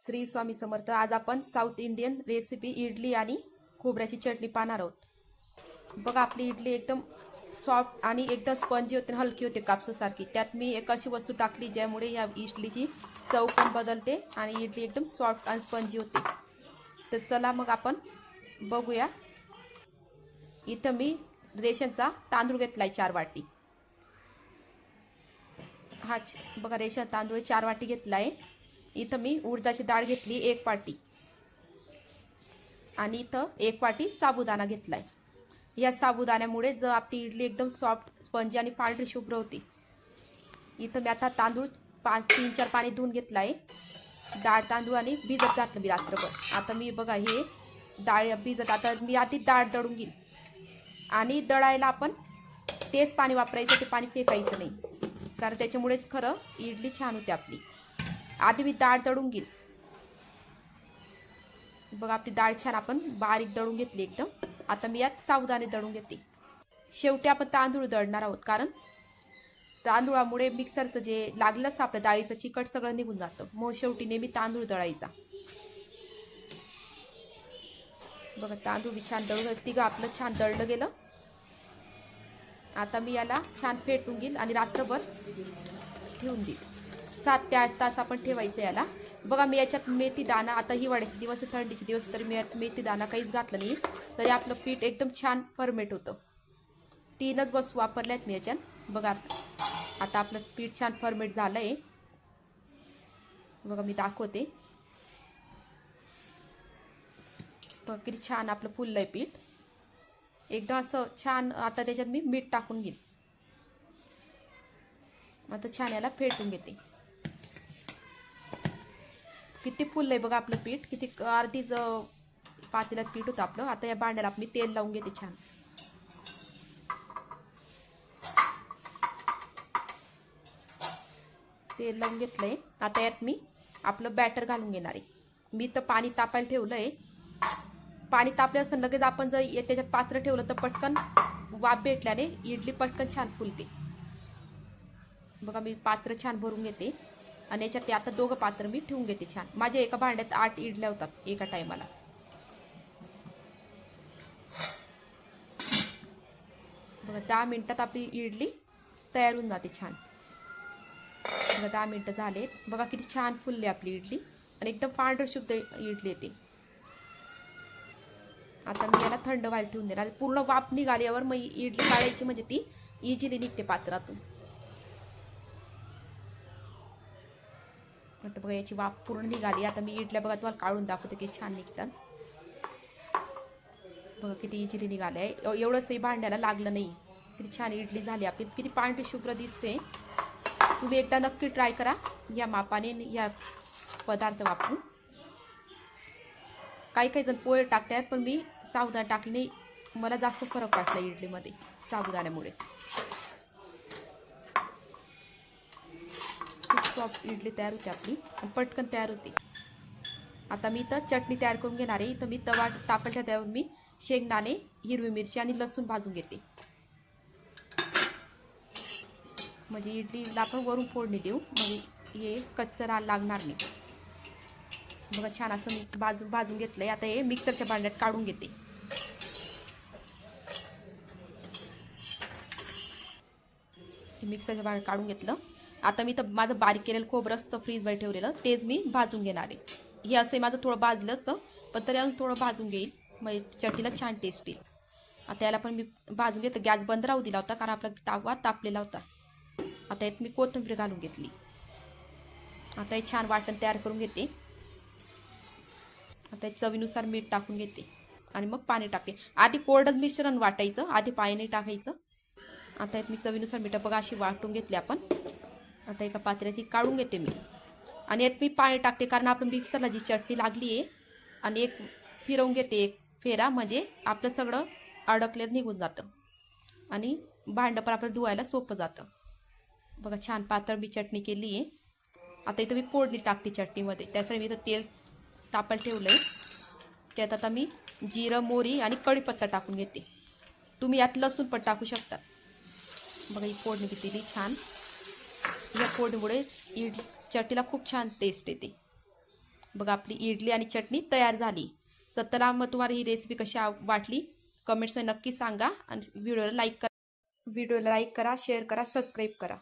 श्री स्वामी समर्थ। आज आपण south Indian recipe idli आणि खोबऱ्याची चटणी पाहणार आहोत। बघा, आपली इडली एकदम सॉफ्ट आणि एकदम स्पंजी होते, हलकी होते कापसासारखी। त्यात मी एक अशी वस्तू टाकली ज्यामुळे या इडलीची चव पण बदलते आणि इडली एकदम सॉफ्ट आणि स्पंजी होते। तर चला मग आपण बघूया। इथं मी रेशनचा तांदूळ घेतलाय 4 वाटी। हा बघा, रेशन तांदूळ 4 वाटी घेतलाय। इथं मी उडदाची डाळ घेतली 1 वाटी आणि इथं 1 वाटी साबुदाणा घेतलाय। या साबुदाण्यामुळे जर आपली इडली एकदम सॉफ्ट स्पंजी आणि पांढरी शुभ्र होती। इथं मी आता तांदूळ 3-4 पाणी धुवून घेतलाय। डाळ तांदूळ आणि भिजत घातलं मी रात्रभर। आता मी बघा हे डाळ भिजत, आता मी आधी डाळ दळून घेईन आणि दळायला आपण तेच पाणी वापरायचं, ते पाणी फेकायचं नाही, कारण त्याच्यामुळेच खरं इडली छान होते आपली। आधी मी डाळ दळून घेईन। बघा, आपली डाळ छान आपण बारीक दळून घेतली एकदम। आता मी यात साबुदाणे दळून घेते। शेवटी आपण तांदूळ दळणार आहोत, कारण तांदूळामुळे मिक्सरचं जे लागलंच आपल्या डाळीचं चिकट सगळं निघून जातं। मग शेवटी नेहमी तांदूळ दळायचा। बघा, तांदूळ छान दळून घेतली का आपलं छान दळलं गेलं। आता मी याला छान फेटून घेईल आणि रात्रभर ठेवून देईल। 7 ते 8 तास आपण ठेवायचं याला। बघा, मी याच्यात मेथी दाणा, आता हिवाळ्याचे दिवस थंडीचे दिवस तर मी यात मेथी दाणा काहीच घातलं नाही, तरी आपलं पीठ एकदम छान फर्मेट होतं। 3च वस्तू वापरल्यात मी याच्यात। बघा, आता आपलं पीठ छान फर्मेट झालंय। बघा, मी दाखवते। बघा किती छान आपलं फुललंय पीठ एकदम असं छान। आता त्याच्यात मी मीठ टाकून घेईन। आता छान याला फेटून घेते। किती फुललंय बघा आपलं पीठ, किती अर्धीच पातेल्यात पीठ होतं आपलं। आता या भांड्याला मी तेल लावून घेते छान। तेल लावून घेतलंय। आता यात मी आपलं बॅटर घालून घेणार आहे। मी तर पाणी तापायला ठेवलंय। पाणी तापले असं लगेच आपण जर त्याच्यात पात्र ठेवलं तर पटकन वाफ भेटल्याने इडली पटकन छान फुलते। बघा, मी पात्र छान भरून घेते आणि याच्यात आता 2 पात्र मी ठेवून घेते छान। माझ्या एका भांड्यात 8 इडल्या होतात एका टायमाला। बघा, 10 मिनिटात आपली इडली तयार होऊन जाते छान। बघा, 10 मिनिटं झालेत। बघा किती छान फुलली आपली इडली आणि एकदम पांढर शुद्ध इडली येते। आता मी याला थंड व्हायला ठेवून देणार। पूर्ण वाफ निघाल्यावर मग इडली काढायची, म्हणजे ती इझिली निघते पात्रातून। आता बघा, याची वाफ पूर्ण निघाली। आता मी इडल्या बघा तुम्हाला काढून दाखवते की छान निघतात। बघा किती इझिली निघाले। एवढंसही भांड्याला लागलं नाही। किती छान इडली झाली आपली, किती पांढरी शुभ्र दिसते। तुम्ही एकदा नक्की ट्राय करा या मापाने, या पदार्थ वापरून। काही जण पोहे टाकतात, पण मी साबुदाणा टाकले नाही। मला जास्त फरक वाटला इडलीमध्ये साबुदाण्यामुळे। खूप सॉफ्ट इडली तयार होते आपली आणि पटकन तयार होते। आता मी इथं चटणी तयार करून घेणार आहे। इथं मी तवा तापल्या त्यावर मी शेंगदाणे, हिरवी मिरची आणि लसूण भाजून घेते, म्हणजे इडलीला आपण वरून फोडणी देऊ, म्हणजे हे कच्चं लागणार नाही। बघा, छान असं मी भाजून घेतलंय। आता हे मिक्सरच्या भांड्यात काढून घेते। मिक्सरच्या भांड्यात काढून घेतलं। आता मी तर माझं बारीक केलेलं खोबरं असतं फ्रीजमध्ये ठेवलेलं, तेच मी भाजून घेणार आहे। हे असं माझं थोडं भाजलं असतं, पण तरी अजून थोडं भाजून घेईल, मग चटणीला छान टेस्ट येईल। आता याला पण मी भाजून घेते। गॅस बंद राहू दिला होता, कारण आपला तवा तापलेला होता। आता यात मी कोथिंबीर घालून घेतली। आता हे छान वाटण तयार करून घेते। आता चवीनुसार मीठ टाकून घेते आणि मग पाणी टाकते। आधी कोरडं मिश्रण वाटायचं, आधी पाणी नाही टाकायचं। आता यात मी चवीनुसार मीठ बघा अशी वाटून घेतली आपण। आता एका पात्र्यात ही काढून घेते मी आणि यात मी पाणी टाकते, कारण आपण मिक्सरला जी चटणी लागली आहे आणि एक फिरवून घेते, एक फेरा, म्हणजे आपलं सगळं अडकलेलं निघून जातं आणि भांडं पण आपल्याला धुवायला सोपं जातं। बघा, छान पातळ मी चटणी केली आहे। आता इथं मी फोडणी टाकते चटणीमध्ये। त्यासाठी मी इथं तेल तापायला ठेवलंय। त्यात आता मी जिरं, मोहरी आणि कढीपत्ता टाकून घेते। तुम्ही यात लसूण पण टाकू शकता। बघा, ही फोडणी किती छान। या फोडणीमुळे चटणीला खूप छान टेस्ट येते। बघा आपली इडली आणि चटणी तयार झाली. चला मग तुम्हाला ही रेसिपी कशी वाटली कमेंट्समध्ये नक्की सांगा आणि व्हिडिओला लाईक करा, शेअर करा, सबस्क्राईब करा.